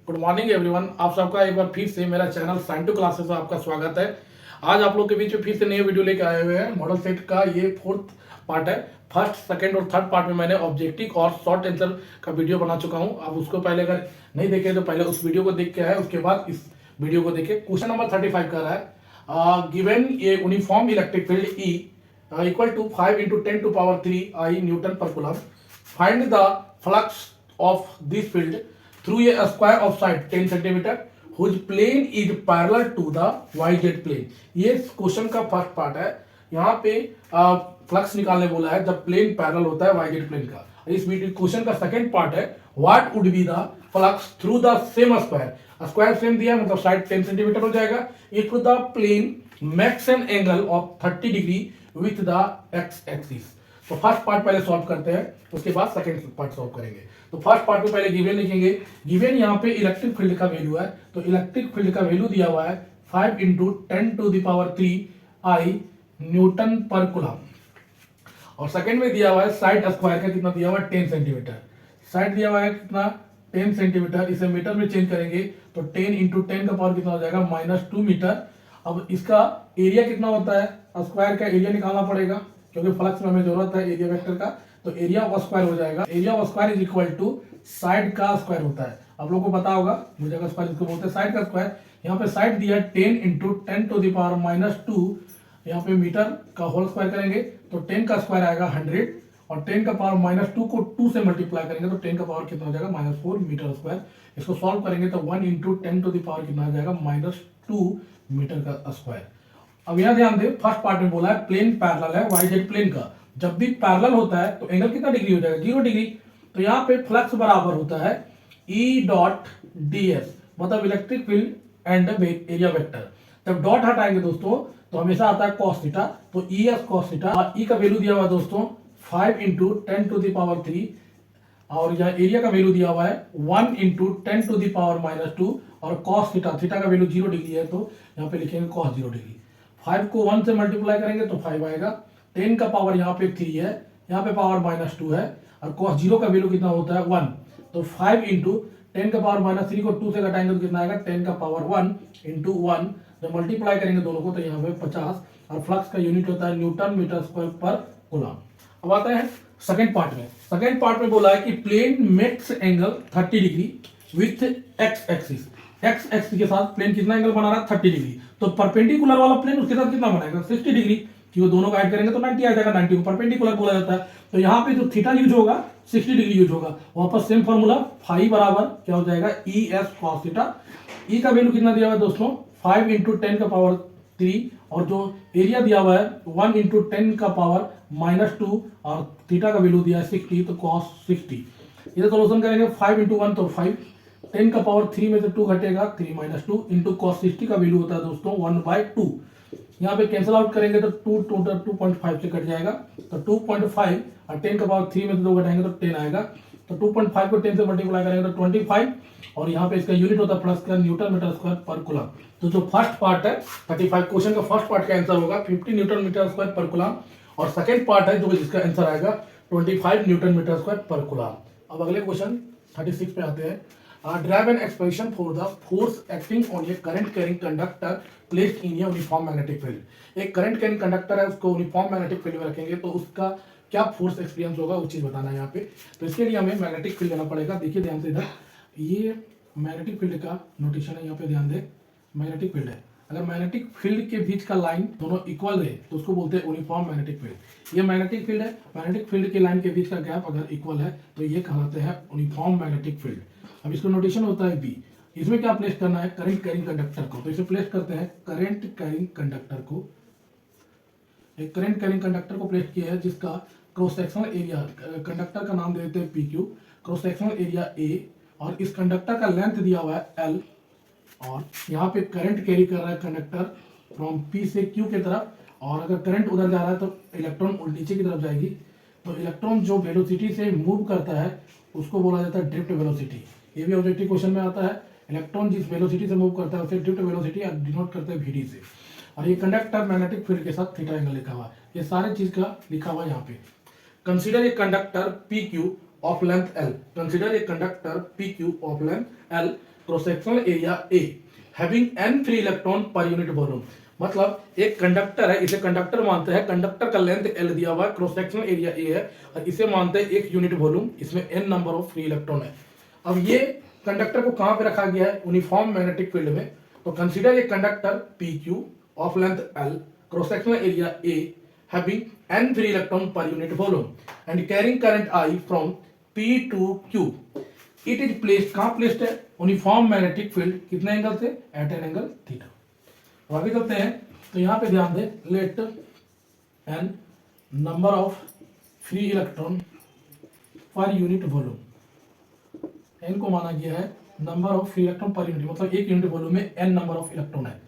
Good morning everyone. आप सबका एक बार फिर से मेरा चैनल साइन टू क्लासेस में आपका स्वागत है। आज आप लोग के बीच में फिर से नई वीडियो लेके आए हुए हैं। मॉडल सेट का ये फोर्थ पार्ट है। फर्स्ट, सेकंड और थर्ड पार्ट में मैंने ऑब्जेक्टिव और शॉर्ट आंसर का वीडियो बना चुका हूं। आप उसको पहले अगर नहीं देखे तो पहले उस वीडियो को देख के आए, उसके बाद इस वीडियो को देखे। क्वेश्चन नंबर 35 का रहा है, given a uniform electric field E equal to 5 × 10⁻³ I newton per coulomb, find the flux of this field through a square of side 10 cm whose plane is parallel to the yz plane। ये question का first part है। यहाँ पे flux निकालने बोला है जब plane parallel होता है yz प्लेन का। इस क्वेश्चन का सेकंड पार्ट है, what would be the flux through the same square. Square same दिया मतलब साइड 10 सेंटीमीटर हो जाएगा। If the plane makes an angle of 30 degree with the x axis. तो फर्स्ट पार्ट पहले सॉल्व करते हैं, उसके बाद सेकंड पार्ट सॉल्व करेंगे। तो फर्स्ट पार्ट में पहले गिवन लिखेंगे। गिवन यहाँ पे इलेक्ट्रिक फील्ड का वैल्यू है, तो इलेक्ट्रिक फील्ड का वैल्यू दिया हुआ है 5 × 10⁻³ I न्यूटन पर कूलम। और सेकंड में दिया हुआ है साइड स्क्वायर का कितना दिया हुआ है 10 सेंटीमीटर। साइड दिया हुआ है कितना 10 सेंटीमीटर। इसे मीटर में चेंज करेंगे तो 10 × 10 का पावर कितना हो जाएगा -2 मीटर। अब इसका एरिया कितना होता है, स्क्वायर का एरिया निकालना पड़ेगा क्योंकि फ्लक्स में हमें जरूरत है एरिया वेक्टर का। तो एरिया ऑफ स्क्वायर हो जाएगा, area of square is equal to side का स्क्वायर होता है। आप लोगों को पता होगा मुझे का स्क्वायर इसको बोलते हैं साइड का स्क्वायर। यहाँ पे साइड दिया 10 × 10⁻²। यहाँ पे मीटर का होल स्क्वायर करेंगे तो 10 का स्क्वायर आएगा 100 और 10 का पावर -2 को 2 से मल्टीप्लाई करेंगे तो 10 का पावर कितना हो जाएगा -4 मीटर स्क्वायर। इसको सॉल्व करेंगे तो 1 × 10⁻³ कितना आ जाएगा -2 मीटर का स्क्वायर। अब यहाँ ध्यान दे, फर्स्ट पार्ट में बोला है प्लेन पैरेलल है yz प्लेन का। जब भी पैरेलल होता है तो एंगल कितना डिग्री हो जाएगा 0 डिग्री। तो यहाँ पे फ्लक्स बराबर होता है E.ds मतलब electric field and area vector. जब डॉट हटाएंगे दोस्तों तो हमेशा आता है cos थीटा। तो ES cos थीटा, E का वैल्यू दिया हुआ है दोस्तों 5 × 10⁻³ और यहाँ एरिया का वैल्यू दिया हुआ है 1 × 10⁻²। और cos थीटा, थीटा का वैल्यू 0 डिग्री है तो यहाँ पे लिखेंगे cos 0 डिग्री। 5 को 1 से मल्टीप्लाई करेंगे तो 5 आएगा। 10 का पावर यहाँ पे 3 है, यहाँ पे पावर -2 है और cos 0 का वैल्यू कितना होता है 1। तो 5 × 10 का पावर -3 को 2 से घटाएंगे तो कितना आएगा 10 का पावर 1 × 1। जब मल्टीप्लाई करेंगे दोनों को तो यहाँ पे 50 और फ्लक्स का यूनिट होता है न्यूटन मीटर स्क्वायर पर कूलम। अब आता है सेकंड पार्ट में। सेकंड पार्ट में बोला है कि plane makes angle 30 degree with x axis. X axis के साथ प्लेन कितना एंगल बना रहा है 30 डिग्री। तो परपेंडिकुलर वाला प्लेन उसके साथ कितना बनाएगा 60 डिग्री, कि वो दोनों को ऐड करेंगे तो 90 आ जाएगा। 90 को परपेंडिकुलर बोला जाता है। तो यहाँ पे जो थीटा यूज होगा 60 डिग्री यूज होगा। वापस सेम फॉर्मूला, फाई बराबर क्या हो जाएगा ES cos थीटा। E का वैल्यू कितना दिया हुआ है दोस्तों 5 × 10 का पावर 3 और जो एरिया दिया हुआ है 1 × 10 का पावर -2 और थीटा का वैल्यू दिया है 60 तो cos 60। इधर सोल्यूशन करेंगे 5 × 1 तो 5, 10 का पावर 3 में से 2 घटेगा 3 -2 इंटू cos 60 का वैल्यू होता है दोस्तों 1/2। यहाँ पे कैंसिल आउट करेंगे तो 2.5 से कट जाएगा तो 2.5 और 10 का पावर 3 में से 2 घटाएंगे तो 10 आएगा। तो 2.5 को 10 से मल्टीप्लाई करेंगे तो 25 और यहाँ पे इसका यूनिट होता है प्लस का न्यूटन मीटर स्क्वायर पर कूलम। तो जो फर्स्ट पार्ट है 35 क्वेश्चन का फर्स्ट पार्ट का आंसर होगा 50 न्यूटन मीटर स्क्वायर पर कूलम और सेकंड पार्ट है जो जिसका आंसर आएगा 25 न्यूटन मीटर स्क्वायर पर कूलम। अब अगले क्वेश्चन 36 पे आते हैं। Derive an expression for the force acting on a current carrying conductor placed in a uniform magnetic field। एक करंट कैरिंग कंडक्टर है, उसको यूनिफॉर्म मैग्नेटिक फील्ड में रखेंगे तो उसका क्या फोर्स एक्सपीरियंस होगा वो चीज बताना है यहाँ पे। तो इसके लिए हमें मैग्नेटिक फील्ड लेना पड़ेगा। देखिए ध्यान से, इधर ये मैग्नेटिक फील्ड का नोटेशन है, यहाँ पे ध्यान दे। मैग्नेटिक फील्ड है, अगर मैग्नेटिक फील्ड के बीच का लाइन दोनों इक्वल रहे तो उसको बोलते हैं यूनिफॉर्म मैग्नेटिक फील्ड। ये मैग्नेटिक फील्ड है, मैग्नेटिक फील्ड के लाइन के बीच का गैप अगर इक्वल है तो ये कहलाते हैं यूनिफॉर्म मैग्नेटिक फील्ड। अब इसका नोटेशन होता है बी। इसमें क्या प्लेस करना है करंट कैरिंग कंडक्टर को। तो इसे प्लेस करते हैं करंट कैरिंग कंडक्टर को। एक करंट कैरिंग कंडक्टर को प्लेस किया है जिसका क्रॉस सेक्शनल एरिया, कंडक्टर का नाम दे देते हैं PQ, cross sectional area A और इस कंडक्टर का लेंथ दिया हुआ है L और यहाँ पे करंट कैरी कर रहा है कंडक्टर फ्रॉम P से Q की तरफ। और अगर करंट उधर जा रहा है तो इलेक्ट्रॉन नीचे की तरफ जाएगी। तो इलेक्ट्रॉन जो वेलोसिटी से मूव करता है उसको बोला जाता है ड्रिफ्ट वेलोसिटी। ये भी ऑब्जेक्टिव क्वेश्चन में आता है। इलेक्ट्रॉन जिस वेलोसिटी से मूव करता है उसे ड्रिफ्ट वेलोसिटी डिनोट करते हैं VD से। और ये कंडक्टर मैग्नेटिक फील्ड के साथ थीटा एंगल लिखा हुआ है। ये सारे चीज का लिखा हुआ है यहाँ पे। Consider a conductor PQ of length L। Consider a conductor PQ of length L cross sectional area A having n free electron per unit volume. मतलब एक कंडक्टर है, इसे कंडक्टर मानते हैं, कंडक्टर का लेंथ L दिया हुआ है, क्रॉस सेक्शनल एरिया A है और इसे मानते हैं 1 यूनिट वॉल्यूम, इसमें n number of free electron है। अब ये कंडक्टर को कहां पे रखा गया है? यूनिफॉर्म मैग्नेटिक फील्ड में। तो consider a conductor PQ of length L, cross sectional area A having n free electron per unit volume and carrying current I from P to Q। It is placed, कहां placed है? Uniform magnetic field, कितने angle से? At an angle theta. तो आगे चलते हैं, तो यहां पे ध्यान दें, let n number of free electron per unit volume, n को माना गया है number of free electron per unit, मतलब एक यूनिट वॉल्यूम में एन नंबर ऑफ इलेक्ट्रॉन है।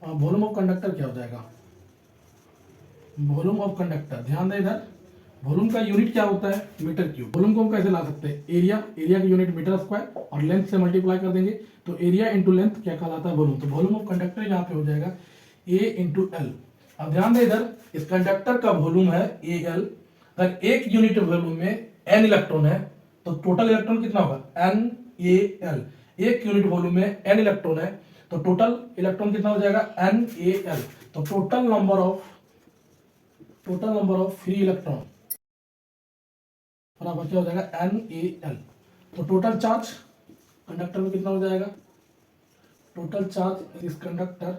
वॉल्यूम ऑफ कंडक्टर क्या हो जाएगा? वॉल्यूम ऑफ कंडक्टर, ध्यान दें इधर, वॉल्यूम का यूनिट क्या होता है? Metre cube. वॉल्यूम को हम कैसे ला सकते हैं? एरिया, एरिया की यूनिट मीटर स्क्वायर और लेंथ से मल्टीप्लाई कर देंगे, तो एरिया इंटू लेंथ क्या कहलाता है? वॉल्यूम। तो वॉल्यूम ऑफ कंडक्टर यहाँ पे हो जाएगा ए इंटू एल। अब ध्यान दें इधर, इस कंडक्टर का वॉल्यूम है ए एल। अगर एक यूनिट वॉल्यूम में एन इलेक्ट्रॉन है तो टोटल इलेक्ट्रॉन कितना होगा? N a l. एक यूनिट वॉल्यूम में एन इलेक्ट्रॉन है तो टोटल इलेक्ट्रॉन कितना हो जाएगा? N a l. तो total number of free electron बराबर क्या हो जाएगा? N a l. तो टोटल चार्ज कंडक्टर में कितना हो जाएगा? टोटल चार्ज इस कंडक्टर,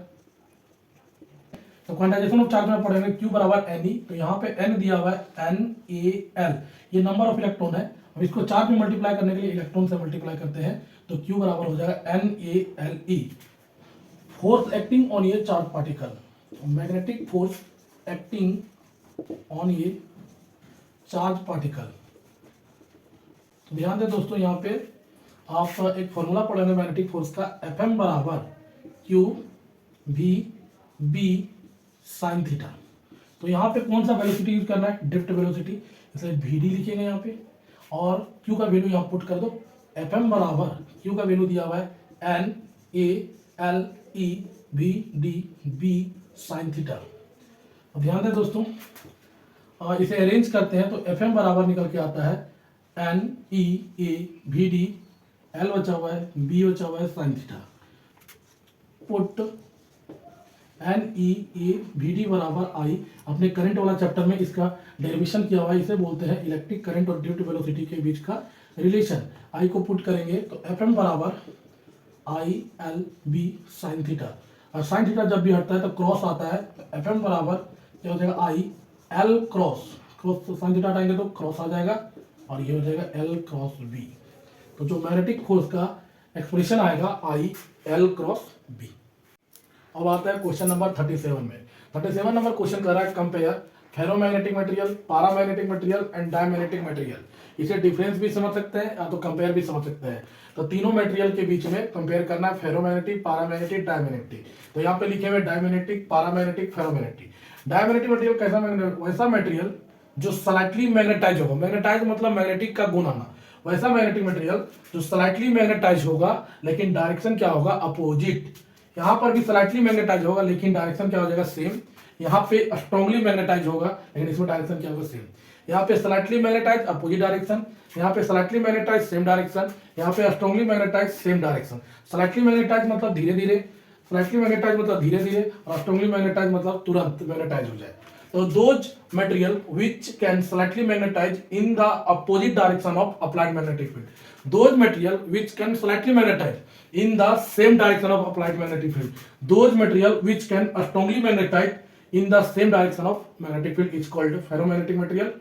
तो क्वांटाइजेशन ऑफ चार्ज में पढ़ेंगे Q बराबर एन ई। तो यहाँ पे n दिया हुआ है एन ए एल, ये नंबर ऑफ इलेक्ट्रॉन है। अब इसको चार्ज में मल्टीप्लाई करने के लिए इलेक्ट्रॉन से मल्टीप्लाई करते हैं, तो Q बराबर हो जाएगा n a l e. Force acting on ये charge particle, magnetic force acting on ये चार्ज पार्टिकल। तो ध्यान दें दोस्तों, यहाँ पे आप एक फॉर्मूला पढ़ेंगे मैग्नेटिक फोर्स का, Fm बराबर Q V B sine theta. तो यहाँ पे कौन सा वेलोसिटी यूज करना है? ड्रिफ्ट वेलोसिटी, इसलिए VD लिखेंगे यहाँ पे और Q का वैल्यू यहाँ पुट कर दो। Fm बराबर Q का वैल्यू दिया हुआ है N A L E V D B sine theta. अब ध्यान दें दोस्तों, इसे अरेंज करते हैं तो Fm बराबर निकल के आता है N E A V D, L बचा हुआ है, B बचा हुआ है, sine theta. Put n e A v d बराबर आई। अपने करंट वाला चैप्टर में इसका डेरिवेशन किया हुआ है, इसे बोलते हैं इलेक्ट्रिक करंट और ड्यूटी वेलोसिटी के बीच का रिलेशन। आई को पुट करेंगे तो एफ एम बराबर I L B sine theta, और साइन थीटा जब भी हटता है तो क्रॉस आता है, तो एफ एम बराबर क्या हो जाएगा? I L cross cross, sine theta हटाएंगे तो क्रॉस आ जाएगा और ये हो जाएगा एल क्रॉस बी। तो जो मैग्नेटिक फोर्स का एक्सप्रेशन आएगा आई एल क्रॉस बी। अब आता है क्वेश्चन नंबर 37 में। 37 नंबर क्वेश्चन कर रहा है compare ferromagnetic material, paramagnetic material and diamagnetic material. इसे डिफरेंस भी समझ सकते हैं या तो कंपेयर भी समझ सकते हैं। तो तीनों मटेरियल के बीच में कंपेयर करना है, फेरोमैग्नेटिक, पारामैग्नेटिक, डायमैग्नेटिक। तो यहाँ पे लिखे हुए डायमैग्नेटिक, पारामैग्नेटिक, फेरोमैग्नेटिक। डायमैग्नेटिक मटेरियल कैसा? वैसा मटेरियल जो स्लाइटली मैग्नेटाइज होगा, मैग्नेटाइज मतलब मैग्नेटिक का गुण आना, वैसा मैग्नेटिक मटेरियल जो स्लाइटली मैग्नेटाइज होगा लेकिन डायरेक्शन क्या होगा? अपोजिट। यहाँ पर भी स्लाइटली मैग्नेटाइज होगा लेकिन डायरेक्शन क्या हो जाएगा? सेम। यहाँ पे स्ट्रांगली मैग्नेटाइज होगा लेकिन इसमें डायरेक्शन क्या होगा? सेम। यहाँ पे स्लाइटली मैग्नेटाइज अपोजिट डायरेक्शन, यहाँ पे स्लाइटली मैग्नेटाइज सेम डायरेक्शन, यहाँ पे strongly magnetize same direction. Slightly magnetize मतलब धीरे धीरे, स्लाइटली मैग्नेटाइज मतलब धीरे धीरे, और स्ट्रांगली मैग्नेटाइज मतलब तुरंत मैग्नेटाइज हो जाए। तो those material which can slightly magnetize in the opposite direction of applied magnetic field, those material which can slightly magnetize in the same direction of applied magnetic field, those material which can strongly magnetize in the same direction of magnetic field is called ferromagnetic material।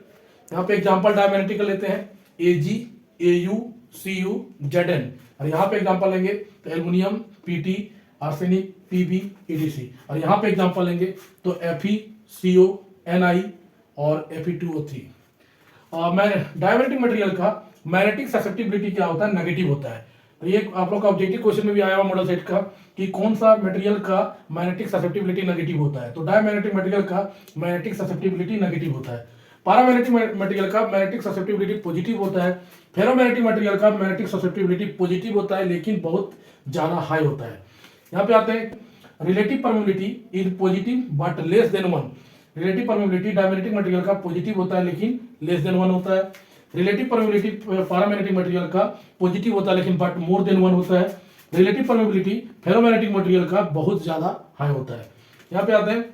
यहाँ पे example diamagnetic लेते हैं, Ag, Au, Cu, Zn, और यहाँ पे example लेंगे तो aluminium, Pt, arsenic, Pb, EDC, और यहाँ पे एग्जांपल लेंगे तो Fe, CO, Ni और Fe2O3। डायमैग्नेटिक मटेरियल का मैग्नेटिक ससेप्टिबिलिटी क्या होता है? नेगेटिव होता है। तो ये आप लोग का ऑब्जेक्टिव क्वेश्चन में भी आया हुआ मॉडल सेट का कि कौन सा मटेरियल का मैग्नेटिक ससेप्टिबिलिटी नेगेटिव होता है। तो डायमैग्नेटिक मटेरियल का मैग्नेटिक ससेप्टिबिलिटी नेगेटिव होता है। पारामैग्नेटिक मटेरियल का मैग्नेटिक ससेप्टिबिलिटी पॉजिटिव होता है। फेरोमैग्नेटिक मटेरियल का मैग्नेटिक ससेप्टिबिलिटी पॉजिटिव होता है लेकिन बहुत ज्यादा हाई होता है। यहाँ पे आते हैं, relative permeability is positive but less than 1। Relative permeability diamagnetic material का पॉजिटिव होता है लेकिन लेस देन 1 होता है। रिलेटिव परमेबिलिटी पारामैग्नेटिक मटेरियल का पॉजिटिव होता है लेकिन बट मोर देन 1 होता है। रिलेटिव परमेबिलिटी फेरोमैग्नेटिक मटेरियल का बहुत ज्यादा हाई होता है। यहाँ पे आते हैं,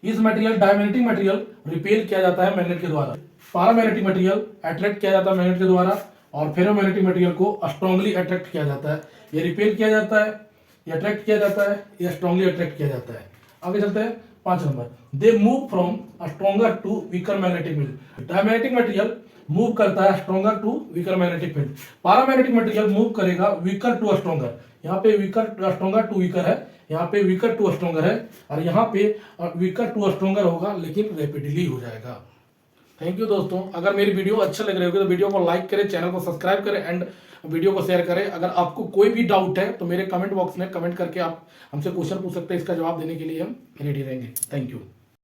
इस मटेरियल डायमैग्नेटिक मटेरियल रिपेल किया जाता है मैग्नेट के द्वारा, पैरामैग्नेटिक मटेरियल अट्रैक्ट किया जाता है मैग्नेट के द्वारा, और फेरोमैग्नेटिक मटेरियल को स्ट्रांगली अट्रैक्ट किया जाता है। ये रिपेल किया जाता है, ये अट्रैक्ट किया जाता है, ये स्ट्रांगली अट्रैक्ट किया जाता है। आगे चलते हैं 5 number, they move from stronger to weaker magnetic field. Diamagnetic material move करता है stronger to weaker magnetic field, paramagnetic material move करेगा वीकर टू स्ट्रॉन्गर। यहाँ पे वीकर स्ट्रॉन्गर टू वीकर है, यहाँ पे वीकर टू स्ट्रॉन्गर है, और यहाँ पे वीकर टू स्ट्रॉन्गर होगा लेकिन रैपिडली हो जाएगा। थैंक यू दोस्तों, अगर मेरी वीडियो अच्छे लग रही होगी तो वीडियो को लाइक करें, चैनल को सब्सक्राइब करें एंड वीडियो को शेयर करें। अगर आपको कोई भी डाउट है तो मेरे कमेंट बॉक्स में कमेंट करके आप हमसे क्वेश्चन पूछ सकते हैं, इसका जवाब देने के लिए हम रेडी रहेंगे। Thank you.